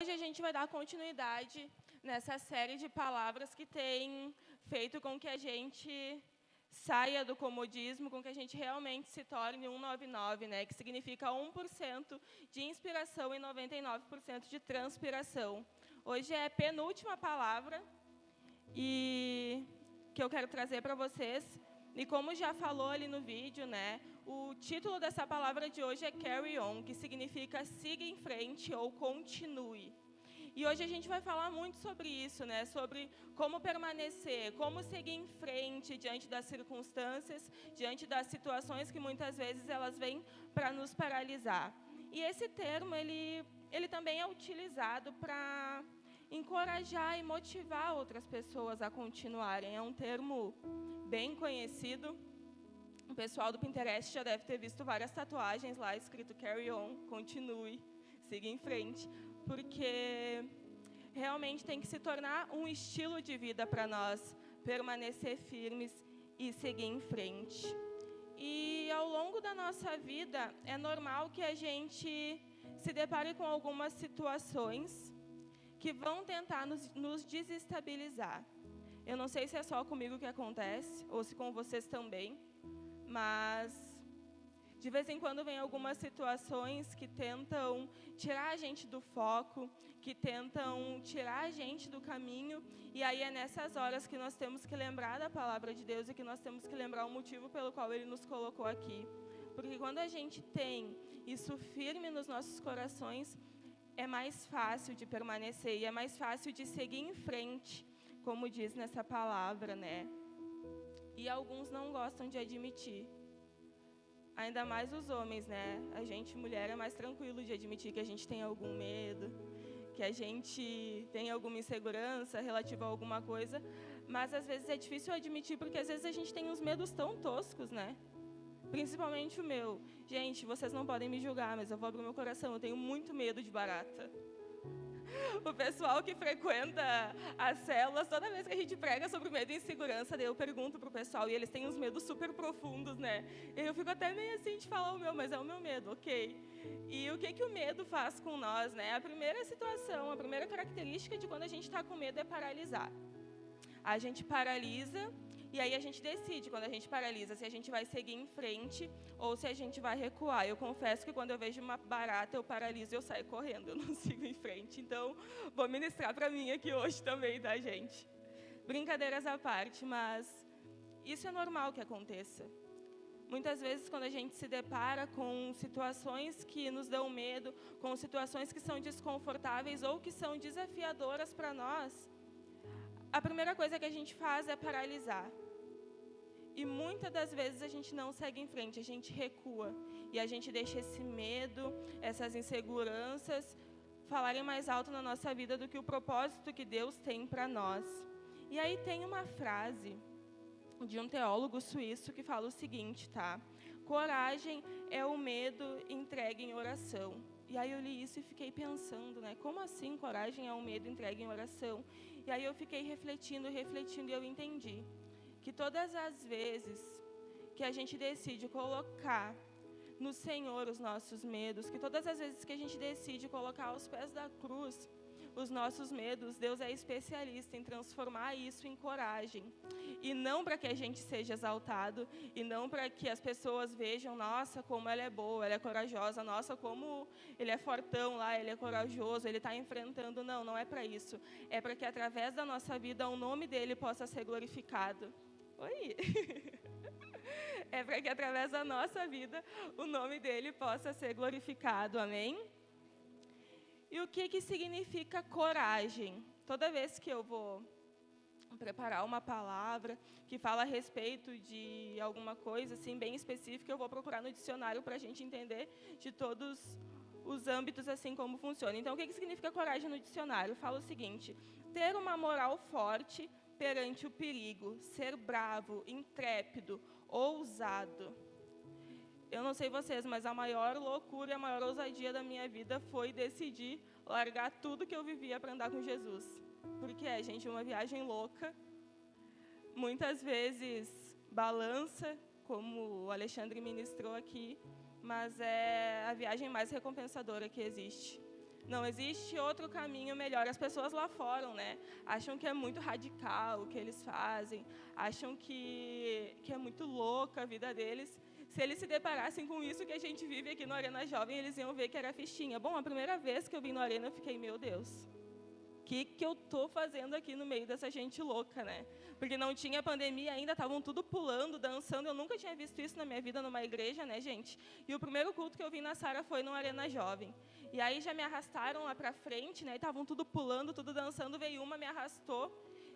Hoje a gente vai dar continuidade nessa série de palavras que tem feito com que a gente saia do comodismo, com que a gente realmente se torne 199, né? Que significa 1% de inspiração e 99% de transpiração. Hoje é a penúltima palavra e que eu quero trazer para vocês. E como já falou ali no vídeo, né? O título dessa palavra de hoje é Carry On, que significa siga em frente ou continue. E hoje a gente vai falar muito sobre isso, né? Sobre como permanecer, como seguir em frente diante das circunstâncias, diante das situações que muitas vezes elas vêm para nos paralisar. E esse termo, ele também é utilizado para encorajar e motivar outras pessoas a continuarem. É um termo bem conhecido. O pessoal do Pinterest já deve ter visto várias tatuagens lá escrito Carry On, continue, siga em frente, porque realmente tem que se tornar um estilo de vida para nós permanecer firmes e seguir em frente. E ao longo da nossa vida é normal que a gente se depare com algumas situações que vão tentar nos desestabilizar. Eu não sei se é só comigo que acontece, ou se com vocês também, mas de vez em quando vem algumas situações que tentam tirar a gente do foco, que tentam tirar a gente do caminho, e aí é nessas horas que nós temos que lembrar da palavra de Deus e que nós temos que lembrar o motivo pelo qual Ele nos colocou aqui. Porque quando a gente tem isso firme nos nossos corações, é mais fácil de permanecer e é mais fácil de seguir em frente, como diz nessa palavra, né? E alguns não gostam de admitir. Ainda mais os homens, né? A gente, mulher, é mais tranquilo de admitir que a gente tem algum medo, que a gente tem alguma insegurança relativa a alguma coisa, mas às vezes é difícil admitir porque às vezes a gente tem uns medos tão toscos, né? Principalmente o meu. Gente, vocês não podem me julgar, mas eu vou abrir meu coração. Eu tenho muito medo de barata. O pessoal que frequenta as células, toda vez que a gente prega sobre medo e insegurança, daí eu pergunto pro pessoal, e eles têm uns medos super profundos, né? E eu fico até meio assim de falar o meu, mas é o meu medo, ok? E o que o medo faz com nós, né? A primeira situação, a primeira característica de quando a gente está com medo é paralisar. A gente paralisa e aí a gente decide, quando a gente paralisa, se a gente vai seguir em frente ou se a gente vai recuar. Eu confesso que quando eu vejo uma barata, eu paraliso e eu saio correndo, eu não sigo em frente. Então, vou ministrar para mim aqui hoje também, tá, gente? Brincadeiras à parte, mas isso é normal que aconteça. Muitas vezes, quando a gente se depara com situações que nos dão medo, com situações que são desconfortáveis ou que são desafiadoras para nós, a primeira coisa que a gente faz é paralisar. E muitas das vezes a gente não segue em frente, a gente recua. E a gente deixa esse medo, essas inseguranças, falarem mais alto na nossa vida do que o propósito que Deus tem para nós. E aí tem uma frase de um teólogo suíço que fala o seguinte, tá? Coragem é o medo entregue em oração. E aí eu li isso e fiquei pensando, né? Como assim coragem é o medo entregue em oração? E aí eu fiquei refletindo e eu entendi que todas as vezes que a gente decide colocar no Senhor os nossos medos, que todas as vezes que a gente decide colocar aos pés da cruz os nossos medos, Deus é especialista em transformar isso em coragem. E não para que a gente seja exaltado, e não para que as pessoas vejam, nossa, como ela é boa, ela é corajosa, nossa, como ele é fortão lá, ele é corajoso, ele está enfrentando. Não, não é para isso. É para que através da nossa vida o nome dele possa ser glorificado. Oi! É para que através da nossa vida o nome dele possa ser glorificado. Amém? E o que significa coragem? Toda vez que eu vou preparar uma palavra que fala a respeito de alguma coisa assim bem específica, eu vou procurar no dicionário para a gente entender de todos os âmbitos assim como funciona. Então, o que significa coragem no dicionário? Fala o seguinte: ter uma moral forte perante o perigo, ser bravo, intrépido, ousado. Eu não sei vocês, mas a maior loucura e a maior ousadia da minha vida foi decidir largar tudo que eu vivia para andar com Jesus. Porque gente, uma viagem louca, muitas vezes balança, como o Alexandre ministrou aqui, mas é a viagem mais recompensadora que existe. Não existe outro caminho melhor. As pessoas lá fora, né, acham que é muito radical o que eles fazem, acham que é muito louca a vida deles. Se eles se deparassem com isso que a gente vive aqui no Arena Jovem, eles iam ver que era fichinha. Bom, a primeira vez que eu vim no Arena, eu fiquei, meu Deus, o que eu estou fazendo aqui no meio dessa gente louca, né? Porque não tinha pandemia ainda, estavam tudo pulando, dançando. Eu nunca tinha visto isso na minha vida numa igreja, né, gente? E o primeiro culto que eu vim na Sara foi no Arena Jovem. E aí já me arrastaram lá para frente, né? Estavam tudo pulando, tudo dançando. Veio uma, me arrastou.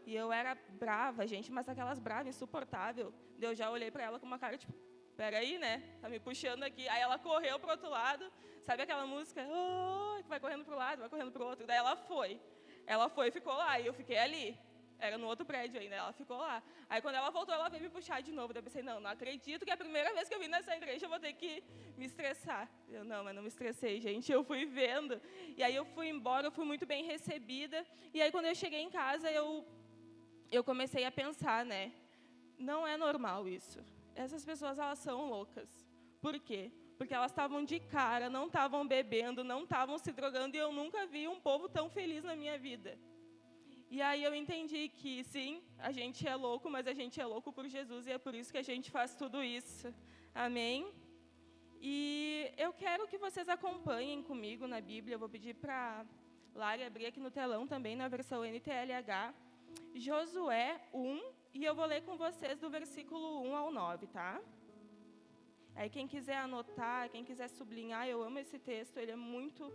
E eu era brava, gente, mas aquelas bravas, insuportável. Eu já olhei para ela com uma cara, tipo, peraí, né? Tá me puxando aqui. Aí ela correu pro outro lado. Sabe aquela música? Oh, que vai correndo pro lado, vai correndo pro outro. Daí ela foi. Ela foi e ficou lá. E eu fiquei ali. Era no outro prédio ainda. Ela ficou lá. Aí quando ela voltou, ela veio me puxar de novo. Daí eu pensei, não acredito que é a primeira vez que eu vim nessa igreja eu vou ter que me estressar. Eu, não, mas não me estressei, gente. Eu fui vendo. E aí eu fui embora, eu fui muito bem recebida. E aí quando eu cheguei em casa, eu comecei a pensar, né? Não é normal isso. Essas pessoas, elas são loucas. Por quê? Porque elas estavam de cara, não estavam bebendo, não estavam se drogando, e eu nunca vi um povo tão feliz na minha vida. E aí eu entendi que, sim, a gente é louco, mas a gente é louco por Jesus, e é por isso que a gente faz tudo isso. Amém? E eu quero que vocês acompanhem comigo na Bíblia. Eu vou pedir para a Lari abrir aqui no telão também, na versão NTLH, Josué 1, e eu vou ler com vocês do versículo 1 ao 9, tá? Aí quem quiser anotar, quem quiser sublinhar, eu amo esse texto, ele é muito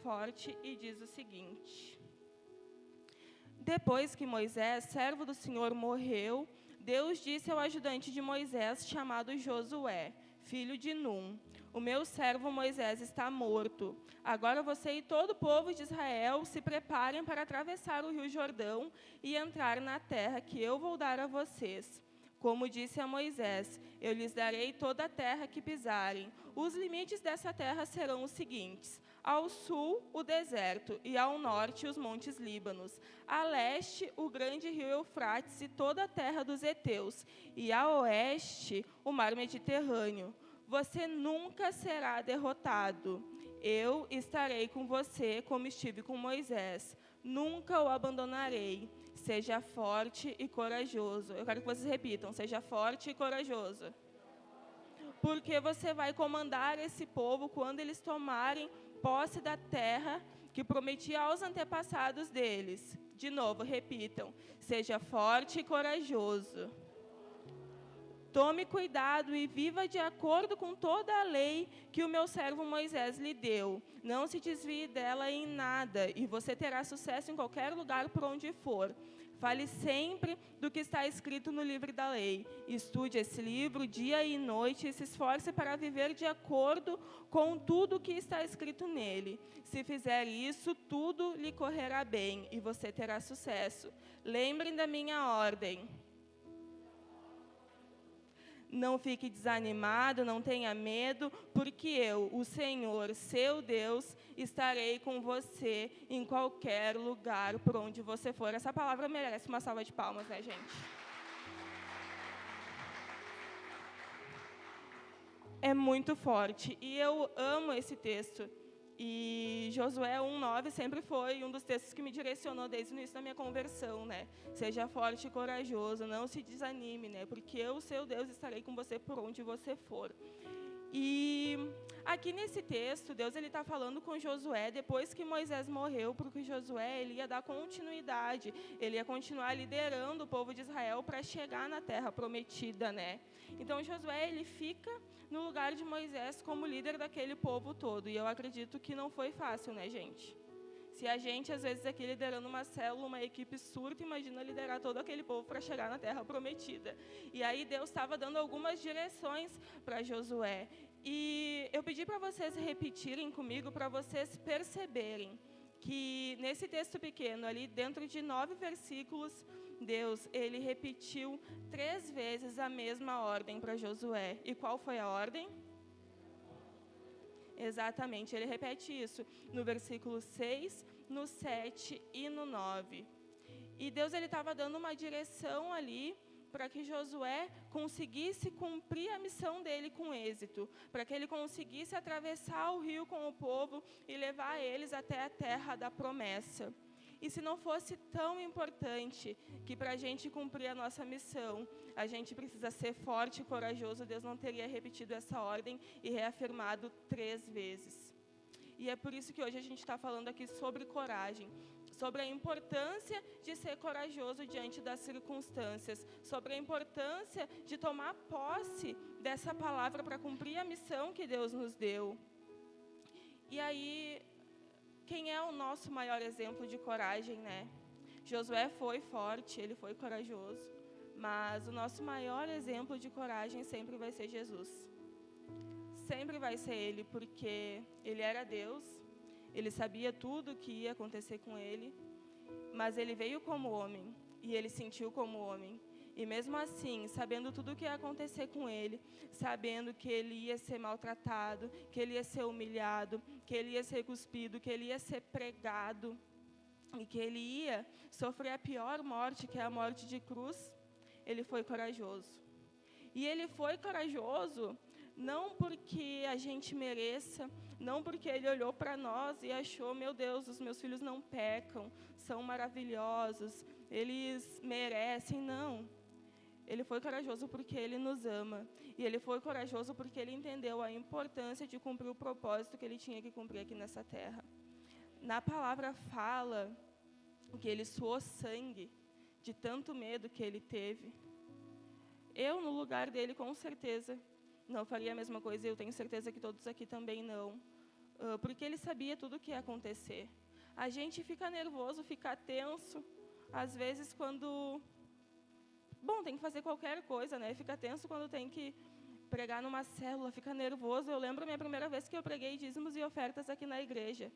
forte e diz o seguinte: Depois que Moisés, servo do Senhor, morreu, Deus disse ao ajudante de Moisés, chamado Josué, filho de Num: O meu servo Moisés está morto. Agora você e todo o povo de Israel se preparem para atravessar o rio Jordão e entrar na terra que eu vou dar a vocês. Como disse a Moisés, eu lhes darei toda a terra que pisarem. Os limites dessa terra serão os seguintes: ao sul, o deserto, e ao norte, os montes Líbanos. A leste, o grande rio Eufrates e toda a terra dos heteus. E a oeste, o mar Mediterrâneo. Você nunca será derrotado. Eu estarei com você como estive com Moisés. Nunca o abandonarei. Seja forte e corajoso. Eu quero que vocês repitam: seja forte e corajoso. Porque você vai comandar esse povo quando eles tomarem posse da terra que prometi aos antepassados deles. De novo, repitam: seja forte e corajoso. Tome cuidado e viva de acordo com toda a lei que o meu servo Moisés lhe deu. Não se desvie dela em nada, e você terá sucesso em qualquer lugar por onde for. Fale sempre do que está escrito no livro da lei. Estude esse livro dia e noite e se esforce para viver de acordo com tudo o que está escrito nele. Se fizer isso, tudo lhe correrá bem e você terá sucesso. Lembrem da minha ordem. Não fique desanimado, não tenha medo, porque eu, o Senhor, seu Deus, estarei com você em qualquer lugar por onde você for. Essa palavra merece uma salva de palmas, né, gente? É muito forte, e eu amo esse texto. E Josué 1:9 sempre foi um dos textos que me direcionou desde o início da minha conversão, né? Seja forte e corajoso, não se desanime, né? Porque eu, seu Deus, estarei com você por onde você for. E aqui nesse texto, Deus está falando com Josué depois que Moisés morreu, porque Josué ele ia dar continuidade, ele ia continuar liderando o povo de Israel para chegar na terra prometida, né? Então Josué ele fica no lugar de Moisés como líder daquele povo todo, e eu acredito que não foi fácil, né, gente? Se a gente, às vezes, aqui liderando uma célula, uma equipe surta, imagina liderar todo aquele povo para chegar na terra prometida. E aí Deus estava dando algumas direções para Josué. E eu pedi para vocês repetirem comigo, para vocês perceberem que nesse texto pequeno, ali dentro de 9 versículos, Deus, ele repetiu 3 vezes a mesma ordem para Josué. E qual foi a ordem? Exatamente, ele repete isso no versículo 6, no 7 e no 9. E Deus estava dando uma direção ali para que Josué conseguisse cumprir a missão dele com êxito, para que ele conseguisse atravessar o rio com o povo e levar eles até a terra da promessa. E se não fosse tão importante que para a gente cumprir a nossa missão, a gente precisa ser forte e corajoso, Deus não teria repetido essa ordem e reafirmado 3 vezes. E é por isso que hoje a gente está falando aqui sobre coragem, sobre a importância de ser corajoso diante das circunstâncias, sobre a importância de tomar posse dessa palavra para cumprir a missão que Deus nos deu. E aí, quem é o nosso maior exemplo de coragem, né? Josué foi forte, ele foi corajoso, mas o nosso maior exemplo de coragem sempre vai ser Jesus. Sempre vai ser ele, porque ele era Deus, ele sabia tudo o que ia acontecer com ele, mas ele veio como homem, e ele sentiu como homem. E mesmo assim, sabendo tudo o que ia acontecer com ele, sabendo que ele ia ser maltratado, que ele ia ser humilhado, que ele ia ser cuspido, que ele ia ser pregado, e que ele ia sofrer a pior morte, que é a morte de cruz, ele foi corajoso. E ele foi corajoso não porque a gente mereça, não porque ele olhou para nós e achou, meu Deus, os meus filhos não pecam, são maravilhosos, eles merecem, não. Ele foi corajoso porque ele nos ama. E ele foi corajoso porque ele entendeu a importância de cumprir o propósito que ele tinha que cumprir aqui nessa terra. Na palavra fala que ele suou sangue de tanto medo que ele teve. Eu, no lugar dele, com certeza, não faria a mesma coisa. Eu tenho certeza que todos aqui também não. Porque ele sabia tudo o que ia acontecer. A gente fica nervoso, fica tenso, às vezes quando... Bom, tem que fazer qualquer coisa, né? Fica tenso quando tem que pregar numa célula, fica nervoso. Eu lembro a minha primeira vez que eu preguei dízimos e ofertas aqui na igreja.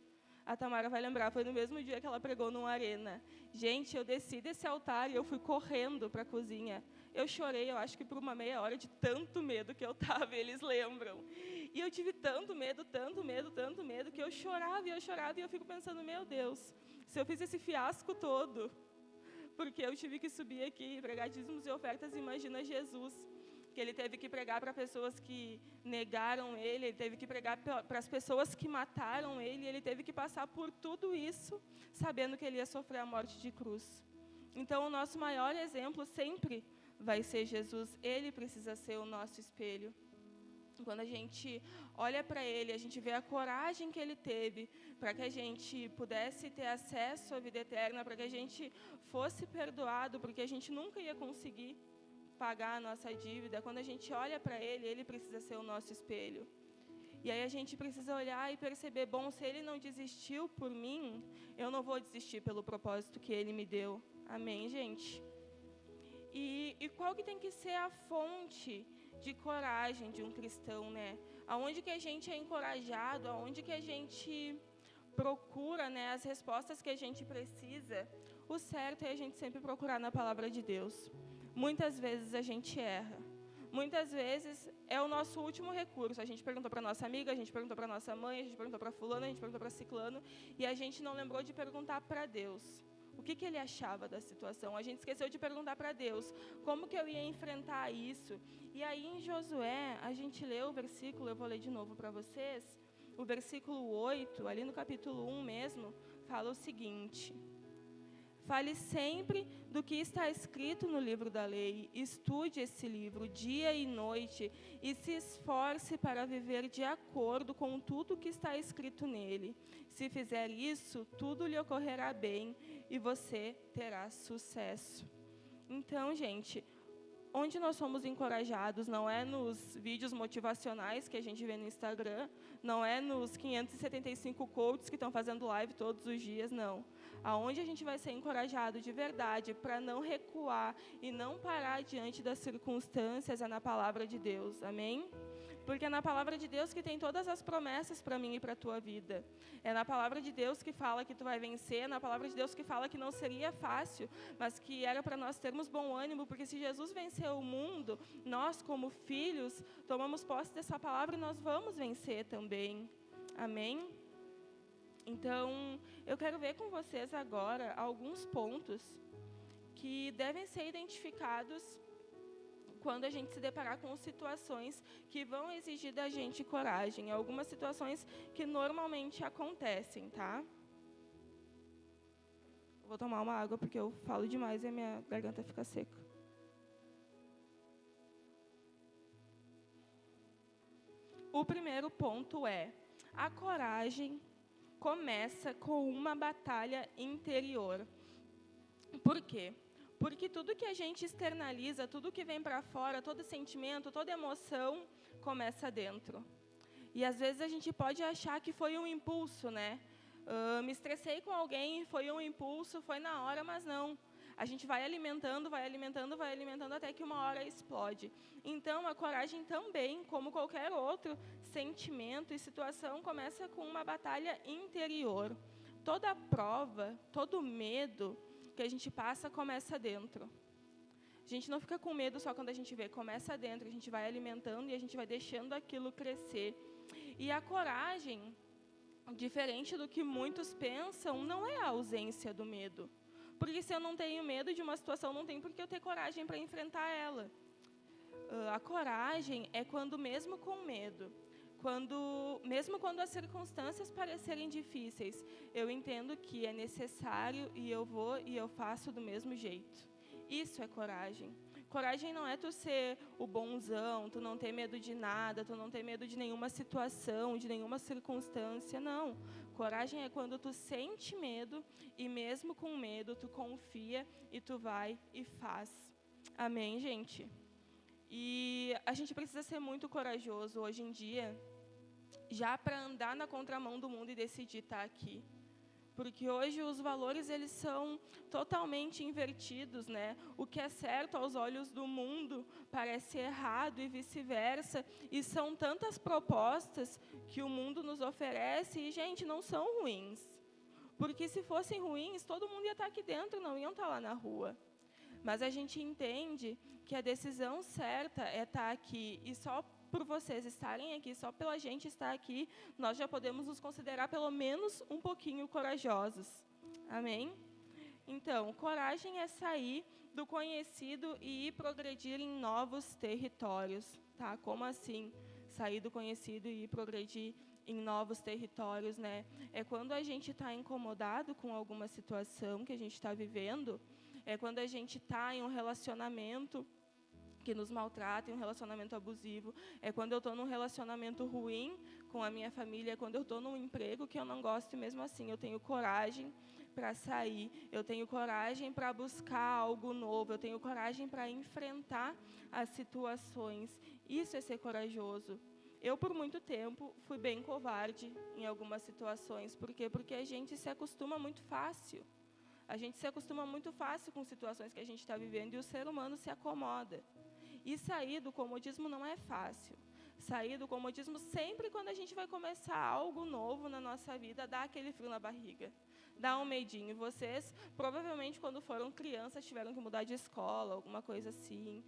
A Tamara vai lembrar, foi no mesmo dia que ela pregou numa arena. Gente, eu desci desse altar e eu fui correndo para a cozinha. Eu chorei, eu acho que por uma meia hora, de tanto medo que eu estava, eles lembram. E eu tive tanto medo, que eu chorava e eu fico pensando, meu Deus, se eu fiz esse fiasco todo, porque eu tive que subir aqui e pregar dízimos e ofertas, imagina Jesus, que ele teve que pregar para pessoas que negaram ele teve que pregar para as pessoas que mataram ele teve que passar por tudo isso, sabendo que ele ia sofrer a morte de cruz. Então, o nosso maior exemplo sempre vai ser Jesus, ele precisa ser o nosso espelho. Quando a gente olha para ele, a gente vê a coragem que ele teve para que a gente pudesse ter acesso à vida eterna, para que a gente fosse perdoado, porque a gente nunca ia conseguir pagar a nossa dívida. Quando a gente olha para ele, ele precisa ser o nosso espelho. E aí a gente precisa olhar e perceber, bom, se ele não desistiu por mim, eu não vou desistir pelo propósito que ele me deu. Amém, gente? E qual que tem que ser a fonte de coragem de um cristão, né? Aonde que a gente é encorajado, aonde que a gente procura, né, as respostas que a gente precisa, o certo é a gente sempre procurar na palavra de Deus. Muitas vezes a gente erra. Muitas vezes é o nosso último recurso. A gente perguntou para nossa amiga, a gente perguntou para nossa mãe, a gente perguntou para fulano, a gente perguntou para ciclano, e a gente não lembrou de perguntar para Deus. O que ele achava da situação? A gente esqueceu de perguntar para Deus como que eu ia enfrentar isso. E aí em Josué, a gente lê o versículo, eu vou ler de novo para vocês, o versículo 8, ali no capítulo 1 mesmo, fala o seguinte: fale sempre do que está escrito no livro da lei, estude esse livro dia e noite e se esforce para viver de acordo com tudo que está escrito nele. Se fizer isso, tudo lhe ocorrerá bem e você terá sucesso. Então, gente, onde nós somos encorajados não é nos vídeos motivacionais que a gente vê no Instagram, não é nos 575 coaches que estão fazendo live todos os dias, não. Aonde a gente vai ser encorajado de verdade para não recuar e não parar diante das circunstâncias é na palavra de Deus, amém? Porque é na palavra de Deus que tem todas as promessas para mim e para a tua vida. É na palavra de Deus que fala que tu vai vencer, é na palavra de Deus que fala que não seria fácil, mas que era para nós termos bom ânimo, porque se Jesus venceu o mundo, nós como filhos tomamos posse dessa palavra e nós vamos vencer também. Amém? Então, eu quero ver com vocês agora alguns pontos que devem ser identificados quando a gente se deparar com situações que vão exigir da gente coragem. Algumas situações que normalmente acontecem, tá? Vou tomar uma água porque eu falo demais e a minha garganta fica seca. O primeiro ponto é: a coragem começa com uma batalha interior. Por quê? Porque tudo que a gente externaliza, tudo que vem para fora, todo sentimento, toda emoção, começa dentro. E às vezes a gente pode achar que foi um impulso, né? Me estressei com alguém, foi um impulso, foi na hora, mas não. A gente vai alimentando, vai alimentando, vai alimentando até que uma hora explode. Então, a coragem também, como qualquer outro sentimento e situação, começa com uma batalha interior. Toda prova, todo medo que a gente passa, começa dentro. A gente não fica com medo só quando a gente vê, começa dentro, a gente vai alimentando e a gente vai deixando aquilo crescer. E a coragem, diferente do que muitos pensam, não é a ausência do medo. Porque se eu não tenho medo de uma situação, não tem por que eu ter coragem para enfrentar ela. A coragem é quando, mesmo com medo, mesmo quando as circunstâncias parecerem difíceis, eu entendo que é necessário e eu vou e eu faço do mesmo jeito. Isso é coragem. Coragem não é tu ser o bonzão, tu não ter medo de nada, tu não ter medo de nenhuma situação, de nenhuma circunstância, não. Coragem é quando tu sente medo e mesmo com medo tu confia e tu vai e faz. Amém, gente? E a gente precisa ser muito corajoso hoje em dia, já para andar na contramão do mundo e decidir estar aqui. Porque hoje os valores eles são totalmente invertidos, né? O que é certo aos olhos do mundo parece errado e vice-versa. E são tantas propostas que o mundo nos oferece e, gente, não são ruins. Porque se fossem ruins, todo mundo ia estar aqui dentro, não iam estar lá na rua. Mas a gente entende que a decisão certa é estar aqui e só por vocês estarem aqui, só pela gente estar aqui, nós já podemos nos considerar pelo menos um pouquinho corajosos. Amém? Então, coragem é sair do conhecido e ir progredir em novos territórios. Tá? Como assim? Sair do conhecido e ir progredir em novos territórios, né? É quando a gente está incomodado com alguma situação que a gente está vivendo, é quando a gente está em um relacionamento que nos maltrata, em um relacionamento abusivo, é quando eu estou num relacionamento ruim com a minha família, é quando eu estou num emprego que eu não gosto e mesmo assim eu tenho coragem para sair, eu tenho coragem para buscar algo novo, eu tenho coragem para enfrentar as situações. Isso é ser corajoso. Eu, por muito tempo, fui bem covarde em algumas situações. Por quê? Porque a gente se acostuma muito fácil. A gente se acostuma muito fácil com situações que a gente está vivendo e o ser humano se acomoda. E sair do comodismo não é fácil. Sair do comodismo sempre quando a gente vai começar algo novo na nossa vida, dá aquele frio na barriga, dá um medinho. Vocês, provavelmente, quando foram crianças, tiveram que mudar de escola, alguma coisa assim.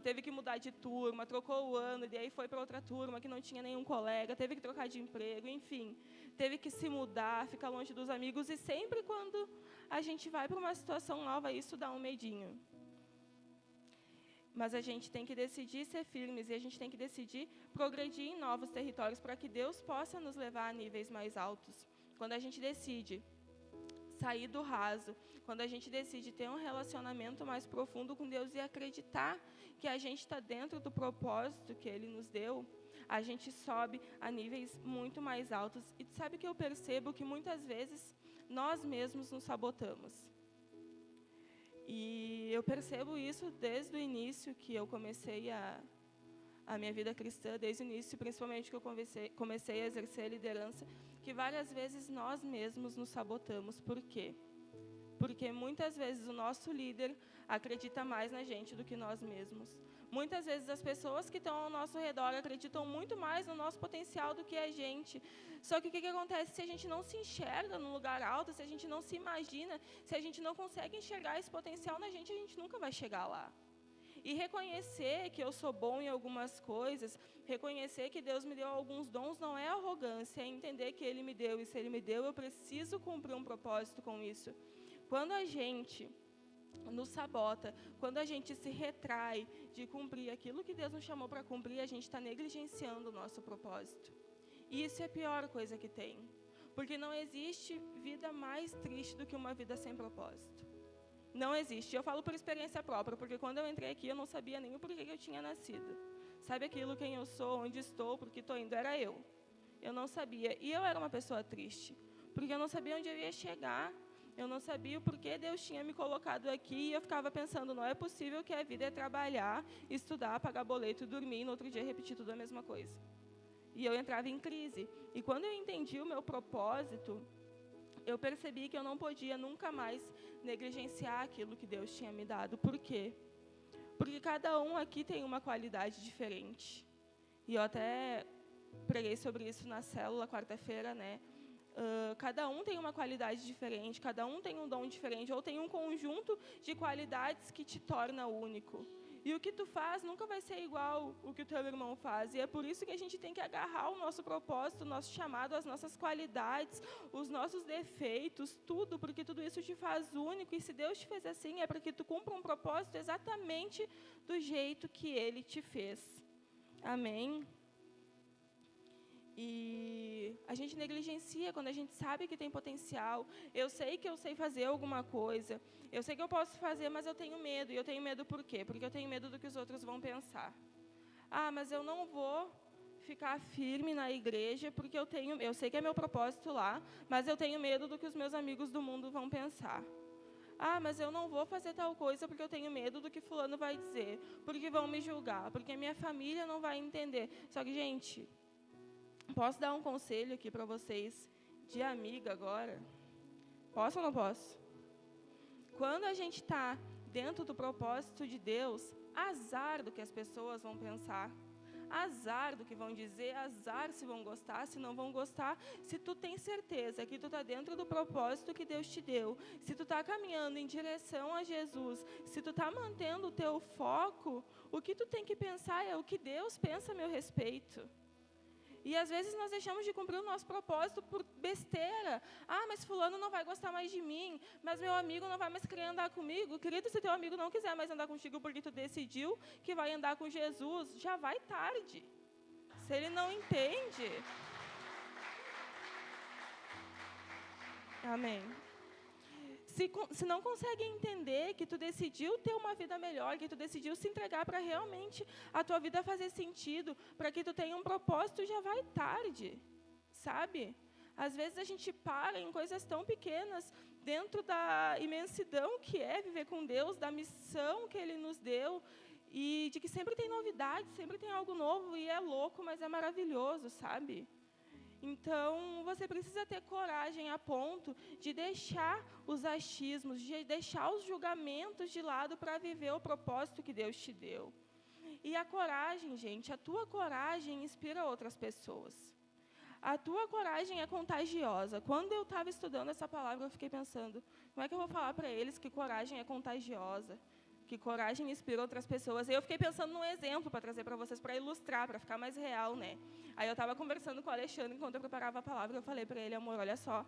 Teve que mudar de turma, trocou o ano, e aí foi para outra turma que não tinha nenhum colega, teve que trocar de emprego, enfim. Teve que se mudar, ficar longe dos amigos. E sempre quando a gente vai para uma situação nova, isso dá um medinho. Mas a gente tem que decidir ser firmes e a gente tem que decidir progredir em novos territórios para que Deus possa nos levar a níveis mais altos. Quando a gente decide sair do raso, quando a gente decide ter um relacionamento mais profundo com Deus e acreditar que a gente está dentro do propósito que Ele nos deu, a gente sobe a níveis muito mais altos. E sabe que eu percebo que muitas vezes nós mesmos nos sabotamos. E eu percebo isso desde o início que eu comecei a minha vida cristã, desde o início, principalmente que eu comecei a exercer a liderança, que várias vezes nós mesmos nos sabotamos. Por quê? Porque muitas vezes o nosso líder acredita mais na gente do que nós mesmos. Muitas vezes as pessoas que estão ao nosso redor acreditam muito mais no nosso potencial do que a gente. Só que o que acontece se a gente não se enxerga num lugar alto, se a gente não se imagina, se a gente não consegue enxergar esse potencial na gente, a gente nunca vai chegar lá. E reconhecer que eu sou bom em algumas coisas, reconhecer que Deus me deu alguns dons, não é arrogância, é entender que Ele me deu, e se Ele me deu, eu preciso cumprir um propósito com isso. Quando a gente nos sabota, quando a gente se retrai de cumprir aquilo que Deus nos chamou para cumprir, a gente está negligenciando o nosso propósito. E isso é a pior coisa que tem. Porque não existe vida mais triste do que uma vida sem propósito. Não existe. Eu falo por experiência própria, porque quando eu entrei aqui, eu não sabia nem o porquê que eu tinha nascido. Sabe aquilo, quem eu sou, onde estou, porque estou indo, era eu. Eu não sabia. E eu era uma pessoa triste, porque eu não sabia onde eu ia chegar. Eu não sabia o porquê Deus tinha me colocado aqui, e eu ficava pensando, não é possível que a vida é trabalhar, estudar, pagar boleto, dormir, e no outro dia repetir tudo a mesma coisa. E eu entrava em crise. E quando eu entendi o meu propósito, eu percebi que eu não podia nunca mais negligenciar aquilo que Deus tinha me dado. Por quê? Porque cada um aqui tem uma qualidade diferente. E eu até preguei sobre isso na célula, quarta-feira, né? Cada um tem uma qualidade diferente, cada um tem um dom diferente, ou tem um conjunto de qualidades que te torna único. E o que tu faz nunca vai ser igual o que o teu irmão faz. E é por isso que a gente tem que agarrar o nosso propósito, o nosso chamado, as nossas qualidades, os nossos defeitos, tudo, porque tudo isso te faz único. E se Deus te fez assim, é para que tu cumpra um propósito exatamente do jeito que Ele te fez. Amém? E a gente negligencia quando a gente sabe que tem potencial. Eu sei que eu sei fazer alguma coisa. Eu sei que eu posso fazer, mas eu tenho medo. E eu tenho medo por quê? Porque eu tenho medo do que os outros vão pensar. Ah, mas eu não vou ficar firme na igreja porque eu sei que é meu propósito lá, mas eu tenho medo do que os meus amigos do mundo vão pensar. Ah, mas eu não vou fazer tal coisa porque eu tenho medo do que fulano vai dizer, porque vão me julgar, porque minha família não vai entender. Só que, gente, posso dar um conselho aqui para vocês, de amiga agora? Posso ou não posso? Quando a gente está dentro do propósito de Deus, azar do que as pessoas vão pensar, azar do que vão dizer, azar se vão gostar, se não vão gostar. Se tu tem certeza que tu está dentro do propósito que Deus te deu, se tu está caminhando em direção a Jesus, se tu está mantendo o teu foco, o que tu tem que pensar é o que Deus pensa a meu respeito. E às vezes nós deixamos de cumprir o nosso propósito por besteira. Ah, mas fulano não vai gostar mais de mim, mas meu amigo não vai mais querer andar comigo. Querido, se teu amigo não quiser mais andar contigo porque tu decidiu que vai andar com Jesus, já vai tarde. Se ele não entende. Amém. Se não consegue entender que tu decidiu ter uma vida melhor, que tu decidiu se entregar para realmente a tua vida fazer sentido, para que tu tenha um propósito, já vai tarde, sabe? Às vezes a gente para em coisas tão pequenas, dentro da imensidão que é viver com Deus, da missão que Ele nos deu, e de que sempre tem novidade, sempre tem algo novo, e é louco, mas é maravilhoso, sabe? Então, você precisa ter coragem a ponto de deixar os achismos, de deixar os julgamentos de lado para viver o propósito que Deus te deu. E a coragem, gente, a tua coragem inspira outras pessoas. A tua coragem é contagiosa. Quando eu estava estudando essa palavra, eu fiquei pensando, como é que eu vou falar para eles que coragem é contagiosa? Que coragem inspira outras pessoas. E eu fiquei pensando num exemplo para trazer para vocês, para ilustrar, para ficar mais real, né? Aí eu estava conversando com o Alexandre enquanto eu preparava a palavra, eu falei para ele, amor, olha só,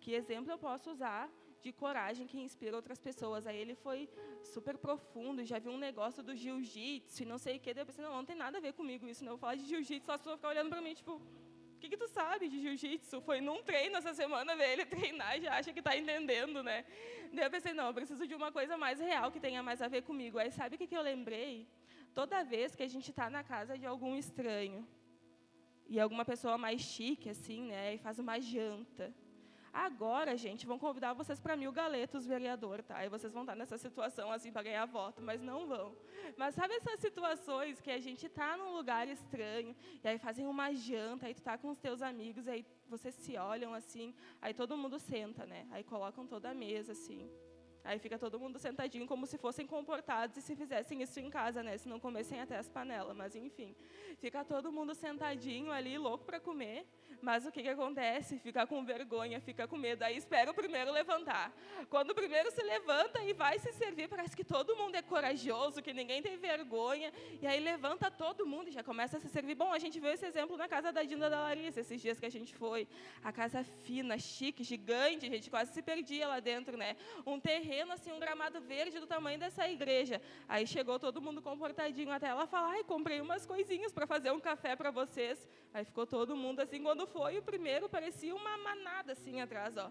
que exemplo eu posso usar de coragem que inspira outras pessoas. Aí ele foi super profundo, já viu um negócio do jiu-jitsu e não sei o quê. Daí eu pensei, não tem nada a ver comigo isso, né? Eu vou falar de jiu-jitsu, as pessoas ficam olhando para mim, tipo, o que tu sabe de jiu-jitsu? Foi num treino essa semana, ver ele treinar, já acha que está entendendo, né? Daí eu pensei, não, eu preciso de uma coisa mais real, que tenha mais a ver comigo. Aí sabe o que eu lembrei? Toda vez que a gente está na casa de algum estranho, e alguma pessoa mais chique, assim, né, e faz uma janta. Agora, gente, vão convidar vocês para 1000 galetos, vereador, tá? E vocês vão estar nessa situação, assim, para ganhar voto, mas não vão. Mas sabe essas situações que a gente está num lugar estranho, e aí fazem uma janta, aí tu tá com os teus amigos, aí vocês se olham, assim, aí todo mundo senta, né? Aí colocam toda a mesa, assim. Aí fica todo mundo sentadinho como se fossem comportados e se fizessem isso em casa, né? Se não comessem até as panelas, mas enfim. Fica todo mundo sentadinho ali, louco para comer, mas o que acontece? Fica com vergonha, fica com medo. Aí espera o primeiro levantar. Quando o primeiro se levanta e vai se servir, parece que todo mundo é corajoso, que ninguém tem vergonha, e aí levanta todo mundo e já começa a se servir. Bom, a gente viu esse exemplo na casa da Dinda da Larissa, esses dias que a gente foi. A casa fina, chique, gigante, a gente quase se perdia lá dentro, né? Um terreno terreno, assim, um gramado verde do tamanho dessa igreja. Aí chegou todo mundo comportadinho até ela falar, ai, comprei umas coisinhas para fazer um café para vocês. Aí ficou todo mundo assim, quando foi o primeiro, parecia uma manada assim atrás, ó.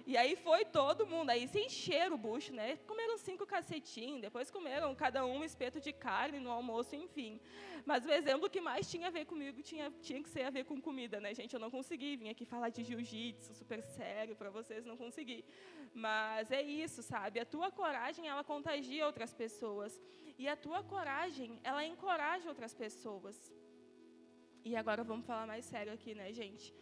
E aí foi todo mundo, aí se encheram o bucho, né? Comeram 5 cacetinhos, depois comeram cada um espeto de carne no almoço, enfim. Mas o exemplo que mais tinha a ver comigo tinha que ser a ver com comida, né, gente? Eu não consegui, vim aqui falar de jiu-jitsu, super sério, para vocês, não consegui. Mas é isso, sabe? A tua coragem, ela contagia outras pessoas. E a tua coragem, ela encoraja outras pessoas. E agora vamos falar mais sério aqui, né, gente?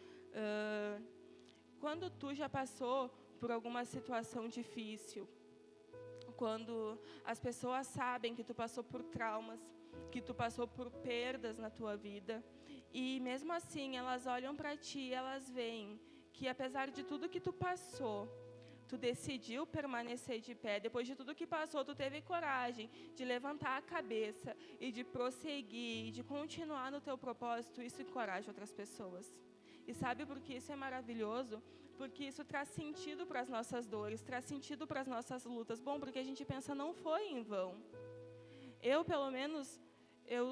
Quando tu já passou por alguma situação difícil, quando as pessoas sabem que tu passou por traumas, que tu passou por perdas na tua vida, e mesmo assim elas olham para ti e elas veem que apesar de tudo que tu passou, tu decidiu permanecer de pé, depois de tudo que passou, tu teve coragem de levantar a cabeça e de prosseguir, de continuar no teu propósito, isso encoraja outras pessoas. E sabe por que isso é maravilhoso? Porque isso traz sentido para as nossas dores, traz sentido para as nossas lutas. Bom, porque a gente pensa, não foi em vão. Eu, pelo menos, eu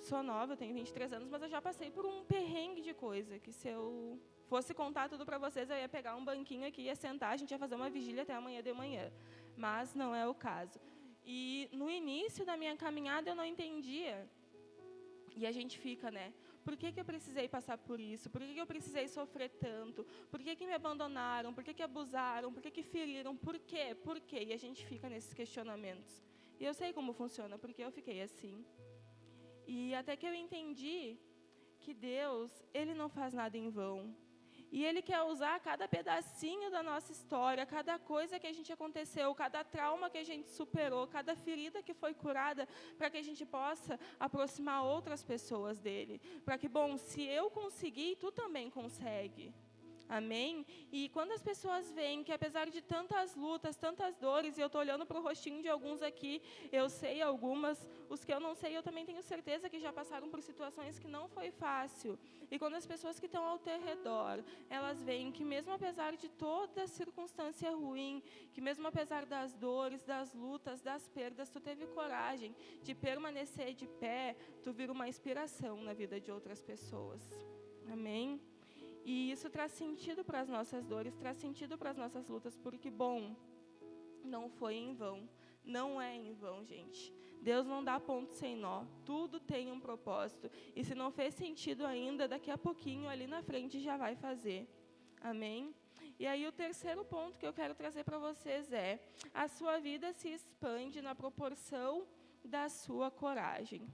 sou nova, eu tenho 23 anos, mas eu já passei por um perrengue de coisa, que se eu fosse contar tudo para vocês, eu ia pegar um banquinho aqui, ia sentar, a gente ia fazer uma vigília até amanhã de manhã. Mas não é o caso. E no início da minha caminhada eu não entendia. E a gente fica, né? Por que eu precisei passar por isso? Por que eu precisei sofrer tanto? Por que me abandonaram? Por que abusaram? Por que feriram? Por quê? Por quê? E a gente fica nesses questionamentos. E eu sei como funciona, porque eu fiquei assim. E até que eu entendi que Deus, Ele não faz nada em vão. E Ele quer usar cada pedacinho da nossa história, cada coisa que a gente aconteceu, cada trauma que a gente superou, cada ferida que foi curada, para que a gente possa aproximar outras pessoas dEle. Para que, bom, se eu conseguir, tu também consegue. Amém? E quando as pessoas veem que apesar de tantas lutas, tantas dores, e eu estou olhando para o rostinho de alguns aqui, eu sei algumas, os que eu não sei, eu também tenho certeza que já passaram por situações que não foi fácil. E quando as pessoas que estão ao teu redor, elas veem que mesmo apesar de toda circunstância ruim, que mesmo apesar das dores, das lutas, das perdas, tu teve coragem de permanecer de pé, tu vira uma inspiração na vida de outras pessoas. Amém? E isso traz sentido para as nossas dores, traz sentido para as nossas lutas, porque, bom, não foi em vão, não é em vão, gente. Deus não dá ponto sem nó, tudo tem um propósito. E se não fez sentido ainda, daqui a pouquinho, ali na frente, já vai fazer. Amém? E aí o terceiro ponto que eu quero trazer para vocês é: a sua vida se expande na proporção da sua coragem.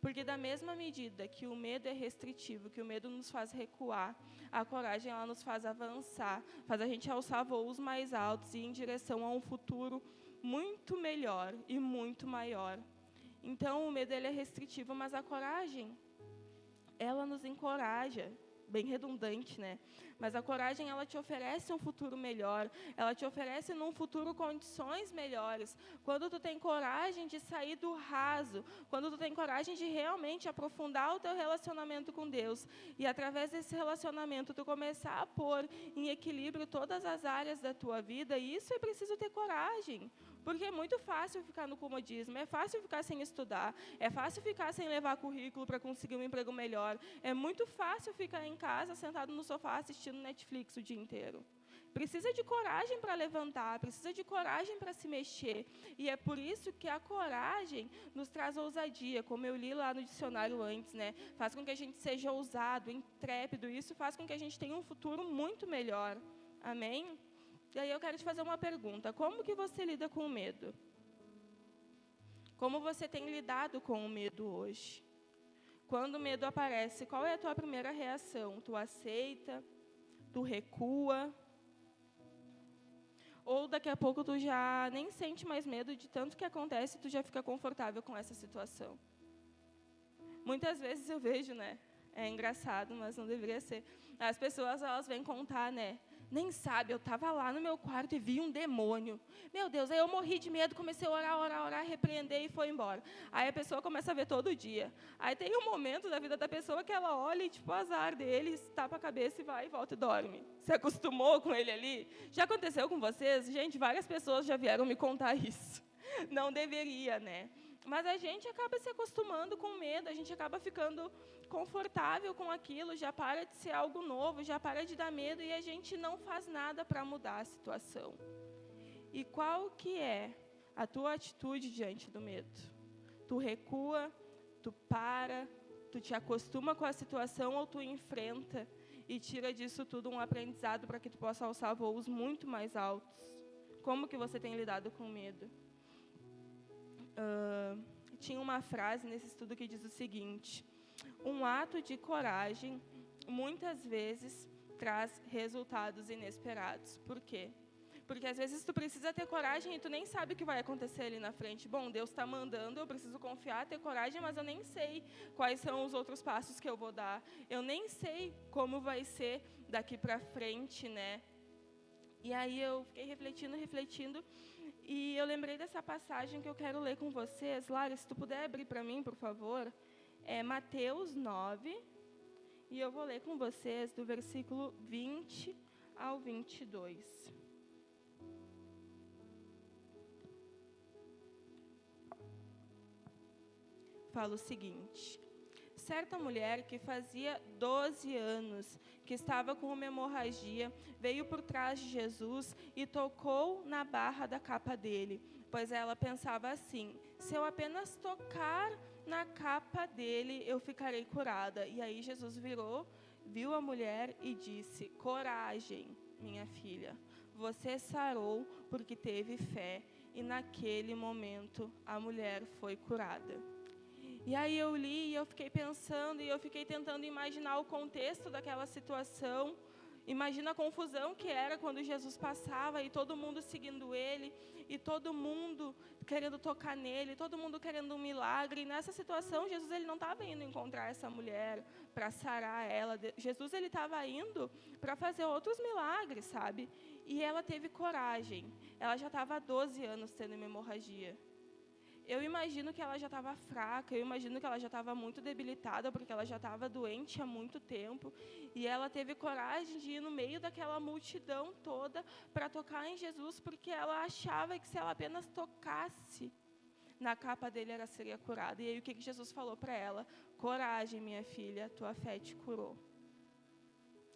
Porque da mesma medida que o medo é restritivo, que o medo nos faz recuar, a coragem ela nos faz avançar, faz a gente alçar voos mais altos e ir em direção a um futuro muito melhor e muito maior. Então, o medo ele é restritivo, mas a coragem, ela nos encoraja. Bem redundante, né? Mas a coragem, ela te oferece um futuro melhor, ela te oferece num futuro condições melhores. Quando tu tem coragem de sair do raso, quando tu tem coragem de realmente aprofundar o teu relacionamento com Deus, e através desse relacionamento tu começar a pôr em equilíbrio todas as áreas da tua vida, isso é preciso ter coragem. Porque é muito fácil ficar no comodismo, é fácil ficar sem estudar, é fácil ficar sem levar currículo para conseguir um emprego melhor, é muito fácil ficar em casa, sentado no sofá, assistindo Netflix o dia inteiro. Precisa de coragem para levantar, precisa de coragem para se mexer. E é por isso que a coragem nos traz ousadia, como eu li lá no dicionário antes, né? Faz com que a gente seja ousado, intrépido, isso faz com que a gente tenha um futuro muito melhor. Amém? E aí eu quero te fazer uma pergunta: como que você lida com o medo? Como você tem lidado com o medo hoje? Quando o medo aparece, qual é a tua primeira reação? Tu aceita? Tu recua? Ou daqui a pouco tu já nem sente mais medo de tanto que acontece e tu já fica confortável com essa situação? Muitas vezes eu vejo, né? É engraçado, mas não deveria ser. As pessoas, elas vêm contar, né? Nem sabe, eu estava lá no meu quarto e vi um demônio. Meu Deus, aí eu morri de medo, comecei a orar, repreender e foi embora. Aí a pessoa começa a ver todo dia. Aí tem um momento da vida da pessoa que ela olha e, tipo, azar deles, tapa a cabeça e vai e volta e dorme. Se acostumou com ele ali? Já aconteceu com vocês? Gente, várias pessoas já vieram me contar isso. Não deveria, né? Mas a gente acaba se acostumando com medo, a gente acaba ficando confortável com aquilo, já para de ser algo novo, já para de dar medo e a gente não faz nada para mudar a situação. E qual que é a tua atitude diante do medo? Tu recua, tu para, tu te acostuma com a situação ou tu enfrenta e tira disso tudo um aprendizado para que tu possa alçar voos muito mais altos? Como que você tem lidado com medo? Tinha uma frase nesse estudo que diz o seguinte: um ato de coragem, muitas vezes, traz resultados inesperados. Por quê? Porque, às vezes, tu precisa ter coragem e tu nem sabe o que vai acontecer ali na frente. Bom, Deus está mandando, eu preciso confiar, ter coragem, mas eu nem sei quais são os outros passos que eu vou dar. Eu nem sei como vai ser daqui para frente, né? E aí eu fiquei refletindo, e eu lembrei dessa passagem que eu quero ler com vocês. Lara, se tu puder abrir para mim, por favor. É Mateus 9, e eu vou ler com vocês do versículo 20 ao 22. Fala o seguinte: certa mulher que fazia 12 anos que estava com uma hemorragia, veio por trás de Jesus e tocou na barra da capa dele, pois ela pensava assim: se eu apenas tocar na capa dele, eu ficarei curada. E aí Jesus virou, viu a mulher e disse: coragem, minha filha, você sarou porque teve fé. E naquele momento a mulher foi curada. E aí eu li e eu fiquei pensando e eu fiquei tentando imaginar o contexto daquela situação. Imagina a confusão que era quando Jesus passava e todo mundo seguindo ele, e todo mundo querendo tocar nele, todo mundo querendo um milagre. E nessa situação, Jesus ele não estava indo encontrar essa mulher para sarar ela. Jesus ele estava indo para fazer outros milagres, sabe? E ela teve coragem. Ela já estava há 12 anos tendo uma hemorragia. Eu imagino que ela já estava fraca, eu imagino que ela já estava muito debilitada, porque ela já estava doente há muito tempo. E ela teve coragem de ir no meio daquela multidão toda para tocar em Jesus, porque ela achava que se ela apenas tocasse na capa dele, ela seria curada. E aí o que Jesus falou para ela? Coragem, minha filha, tua fé te curou.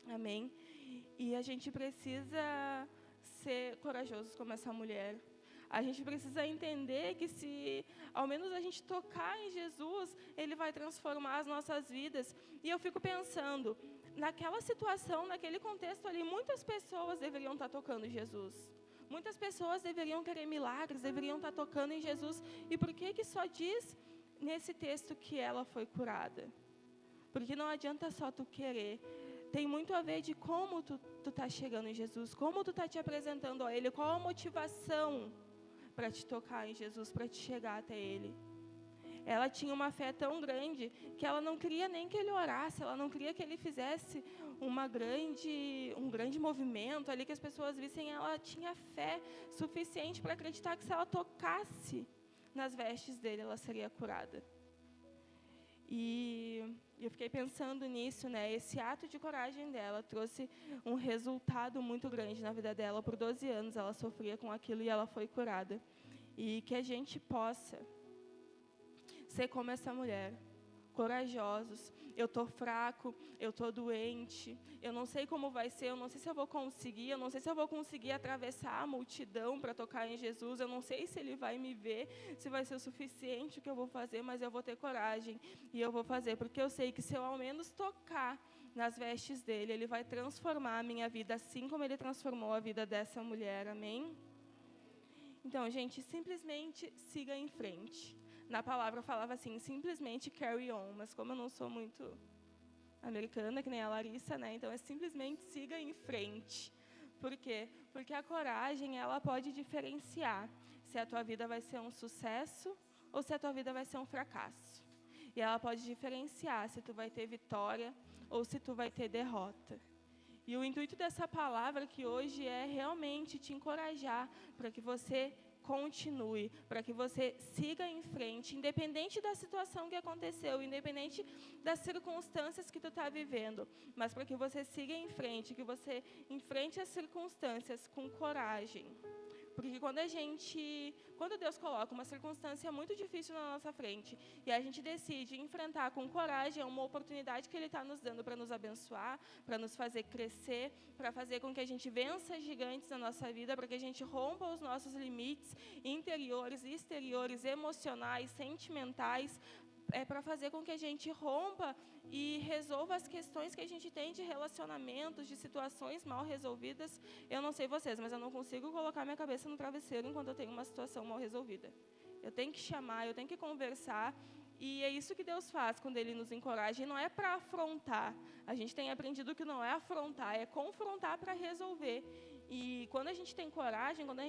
Amém? E a gente precisa ser corajosos como essa mulher. A gente precisa entender que se ao menos a gente tocar em Jesus, Ele vai transformar as nossas vidas. E eu fico pensando, naquela situação, naquele contexto ali, muitas pessoas deveriam estar tocando em Jesus. Muitas pessoas deveriam querer milagres, deveriam estar tocando em Jesus. E por que só diz nesse texto que ela foi curada? Porque não adianta só tu querer. Tem muito a ver de como tu está chegando em Jesus, como tu está te apresentando a Ele, qual a motivação para te tocar em Jesus, para te chegar até Ele. Ela tinha uma fé tão grande que ela não queria nem que ele orasse, ela não queria que ele fizesse um grande movimento ali, que as pessoas vissem. Ela tinha fé suficiente para acreditar que se ela tocasse nas vestes dele, ela seria curada. E eu fiquei pensando nisso, né? Esse ato de coragem dela trouxe um resultado muito grande na vida dela. Por 12 anos ela sofria com aquilo e ela foi curada. E que a gente possa ser como essa mulher, corajosos. Eu estou fraco, eu estou doente, eu não sei como vai ser, eu não sei se eu vou conseguir, eu não sei se eu vou conseguir atravessar a multidão para tocar em Jesus, eu não sei se Ele vai me ver, se vai ser o suficiente o que eu vou fazer, mas eu vou ter coragem e eu vou fazer, porque eu sei que se eu ao menos tocar nas vestes dEle, Ele vai transformar a minha vida, assim como Ele transformou a vida dessa mulher, amém? Então, gente, simplesmente siga em frente. Na palavra falava assim, simplesmente carry on, mas como eu não sou muito americana, que nem a Larissa, né? Então é simplesmente siga em frente. Por quê? Porque a coragem, ela pode diferenciar se a tua vida vai ser um sucesso ou se a tua vida vai ser um fracasso. E ela pode diferenciar se tu vai ter vitória ou se tu vai ter derrota. E o intuito dessa palavra que hoje é realmente te encorajar para que você continue, para que você siga em frente, independente da situação que aconteceu, independente das circunstâncias que tu está vivendo, mas para que você siga em frente, que você enfrente as circunstâncias com coragem. Porque quando Deus coloca uma circunstância muito difícil na nossa frente e a gente decide enfrentar com coragem, é uma oportunidade que Ele está nos dando para nos abençoar, para nos fazer crescer, para fazer com que a gente vença gigantes na nossa vida, para que a gente rompa os nossos limites interiores e exteriores, emocionais, sentimentais, para fazer com que a gente rompa e resolva as questões que a gente tem de relacionamentos, de situações mal resolvidas. Eu não sei vocês, mas eu não consigo colocar minha cabeça no travesseiro enquanto eu tenho uma situação mal resolvida. Eu tenho que chamar, eu tenho que conversar, e é isso que Deus faz quando Ele nos encoraja, e não é para afrontar. A gente tem aprendido que não é afrontar, é confrontar para resolver. E quando a gente tem coragem, quando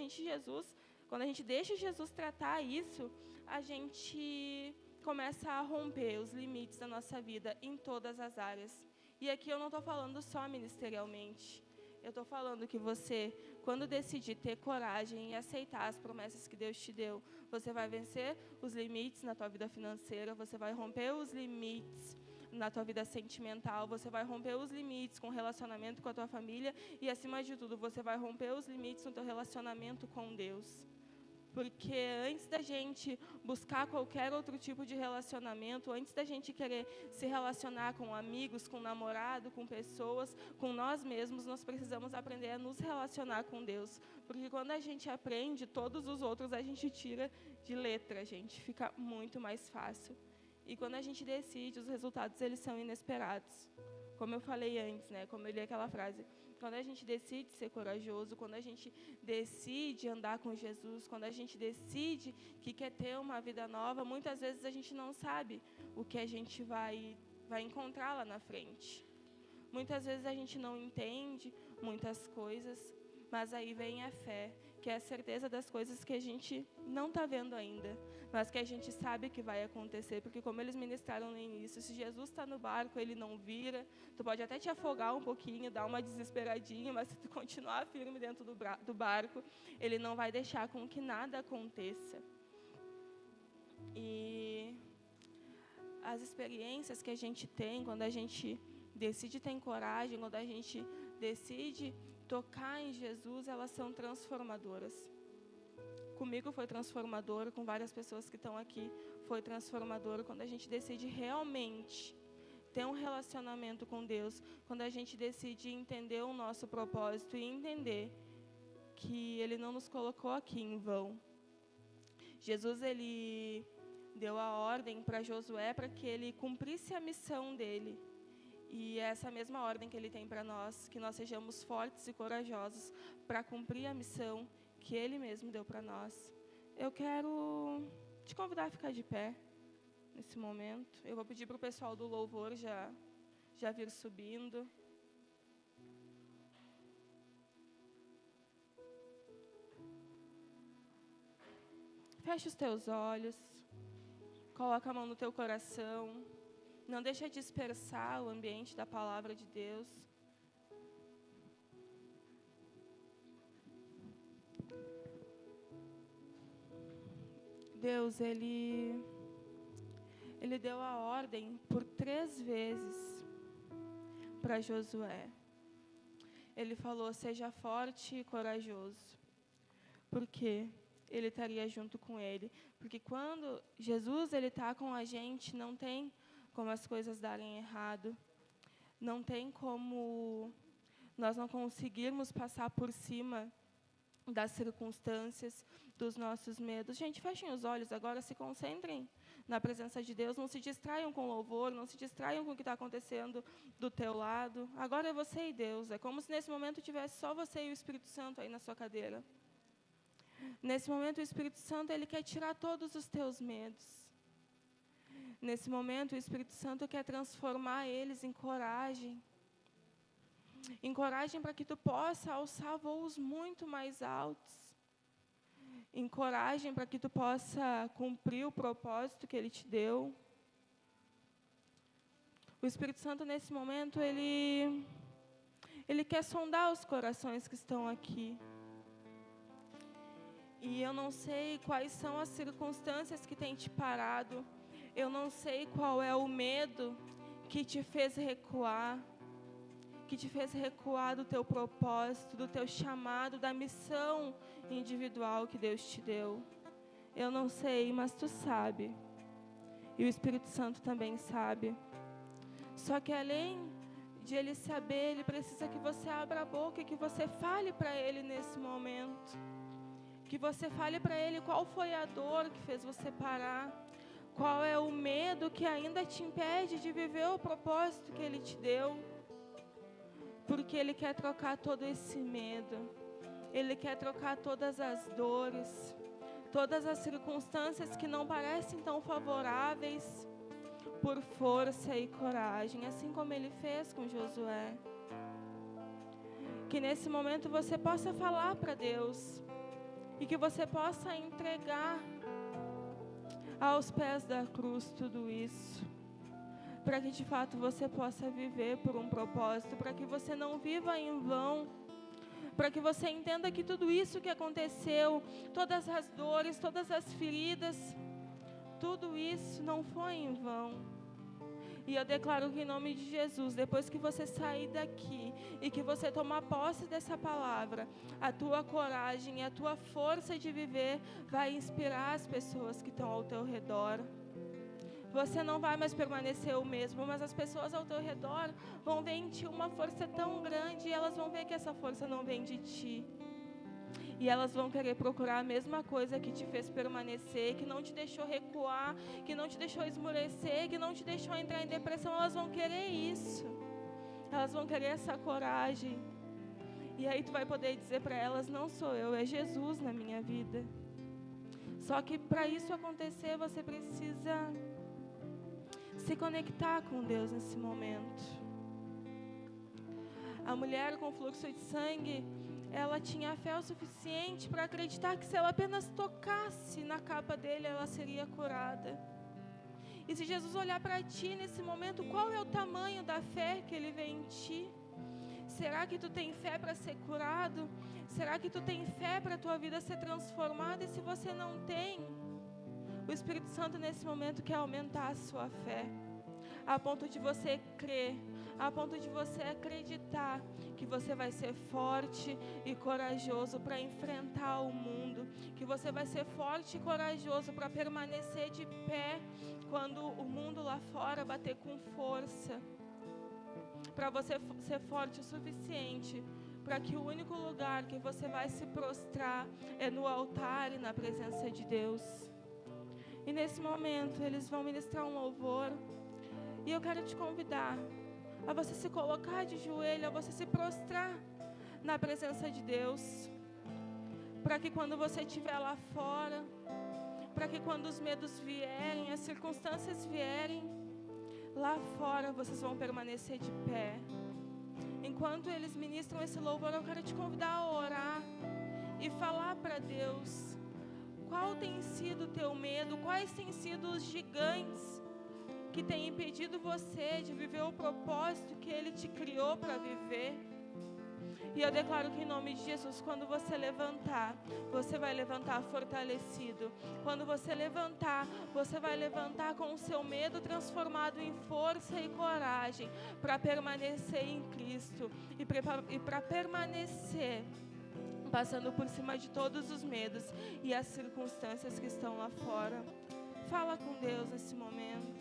a gente deixa Jesus tratar isso, a gente começa a romper os limites da nossa vida em todas as áreas. E aqui eu não estou falando só ministerialmente. Eu estou falando que você, quando decidir ter coragem e aceitar as promessas que Deus te deu, você vai vencer os limites na tua vida financeira, você vai romper os limites na tua vida sentimental, você vai romper os limites com o relacionamento com a tua família e, acima de tudo, você vai romper os limites no teu relacionamento com Deus. Porque antes da gente buscar qualquer outro tipo de relacionamento, antes da gente querer se relacionar com amigos, com namorado, com pessoas, com nós mesmos, nós precisamos aprender a nos relacionar com Deus. Porque quando a gente aprende, todos os outros a gente tira de letra, gente. Fica muito mais fácil. E quando a gente decide, os resultados eles são inesperados. Como eu falei antes, né? Como eu li aquela frase. Quando a gente decide ser corajoso, quando a gente decide andar com Jesus, quando a gente decide que quer ter uma vida nova, muitas vezes a gente não sabe o que a gente vai encontrar lá na frente. Muitas vezes a gente não entende muitas coisas, mas aí vem a fé, que é a certeza das coisas que a gente não está vendo ainda, mas que a gente sabe que vai acontecer, porque como eles ministraram no início, se Jesus está no barco, Ele não vira, tu pode até te afogar um pouquinho, dar uma desesperadinha, mas se tu continuar firme dentro do barco, Ele não vai deixar com que nada aconteça. E as experiências que a gente tem, quando a gente decide ter coragem, quando a gente decide tocar em Jesus, elas são transformadoras. Comigo foi transformador, com várias pessoas que estão aqui, foi transformador quando a gente decide realmente ter um relacionamento com Deus, quando a gente decide entender o nosso propósito e entender que Ele não nos colocou aqui em vão. Jesus, Ele deu a ordem para Josué para que ele cumprisse a missão dele. E é essa mesma ordem que Ele tem para nós, que nós sejamos fortes e corajosos para cumprir a missão que Ele mesmo deu para nós. Eu quero te convidar a ficar de pé nesse momento. Eu vou pedir para o pessoal do louvor já vir subindo. Fecha os teus olhos, coloca a mão no teu coração. Não deixa dispersar o ambiente da palavra de Deus. Deus, Ele deu a ordem por 3 vezes para Josué. Ele falou, seja forte e corajoso. Por quê? Ele estaria junto com ele. Porque quando Jesus está com a gente, não tem como as coisas darem errado. Não tem como nós não conseguirmos passar por cima das circunstâncias, dos nossos medos. Gente, fechem os olhos agora, se concentrem na presença de Deus, não se distraiam com louvor, não se distraiam com o que está acontecendo do teu lado. Agora é você e Deus, é como se nesse momento tivesse só você e o Espírito Santo aí na sua cadeira. Nesse momento o Espírito Santo, Ele quer tirar todos os teus medos. Nesse momento, o Espírito Santo quer transformar eles em coragem. Em coragem para que tu possa alçar voos muito mais altos. Em coragem para que tu possa cumprir o propósito que Ele te deu. O Espírito Santo, nesse momento, Ele Ele quer sondar os corações que estão aqui. E eu não sei quais são as circunstâncias que têm te parado. Eu não sei qual é o medo que te fez recuar. Que te fez recuar do teu propósito, do teu chamado, da missão individual que Deus te deu. Eu não sei, mas tu sabe. E o Espírito Santo também sabe. Só que além de Ele saber, Ele precisa que você abra a boca e que você fale para Ele nesse momento. Que você fale para Ele qual foi a dor que fez você parar. Qual é o medo que ainda te impede de viver o propósito que Ele te deu. Porque Ele quer trocar todo esse medo. Ele quer trocar todas as dores. Todas as circunstâncias que não parecem tão favoráveis por força e coragem, assim como Ele fez com Josué. Que nesse momento você possa falar para Deus e que você possa entregar aos pés da cruz tudo isso, para que de fato você possa viver por um propósito, para que você não viva em vão, para que você entenda que tudo isso que aconteceu, todas as dores, todas as feridas, tudo isso não foi em vão. E eu declaro que em nome de Jesus, depois que você sair daqui e que você tomar posse dessa palavra, a tua coragem e a tua força de viver vai inspirar as pessoas que estão ao teu redor. Você não vai mais permanecer o mesmo, mas as pessoas ao teu redor vão ver em ti uma força tão grande e elas vão ver que essa força não vem de ti. E elas vão querer procurar a mesma coisa que te fez permanecer, que não te deixou recuar, que não te deixou esmorecer, que não te deixou entrar em depressão. Elas vão querer isso. Elas vão querer essa coragem. E aí tu vai poder dizer para elas, não sou eu, é Jesus na minha vida. Só que para isso acontecer, você precisa se conectar com Deus nesse momento. A mulher com fluxo de sangue, ela tinha fé o suficiente para acreditar que se ela apenas tocasse na capa dele, ela seria curada. E se Jesus olhar para ti nesse momento, qual é o tamanho da fé que Ele vê em ti? Será que tu tem fé para ser curado? Será que tu tem fé para a tua vida ser transformada? E se você não tem, o Espírito Santo nesse momento quer aumentar a sua fé, a ponto de você crer, a ponto de você acreditar que você vai ser forte e corajoso para enfrentar o mundo, que você vai ser forte e corajoso para permanecer de pé quando o mundo lá fora bater com força, para você ser forte o suficiente para que o único lugar que você vai se prostrar é no altar e na presença de Deus. E nesse momento eles vão ministrar um louvor e eu quero te convidar a você se colocar de joelho, a você se prostrar na presença de Deus, para que quando você estiver lá fora, para que quando os medos vierem, as circunstâncias vierem, lá fora vocês vão permanecer de pé. Enquanto eles ministram esse louvor, eu quero te convidar a orar e falar para Deus qual tem sido o teu medo, quais têm sido os gigantes que tem impedido você de viver o propósito que Ele te criou para viver. E eu declaro que em nome de Jesus, quando você levantar, você vai levantar fortalecido. Quando você levantar, você vai levantar com o seu medo transformado em força e coragem para permanecer em Cristo e para permanecer passando por cima de todos os medos e as circunstâncias que estão lá fora. Fala com Deus nesse momento.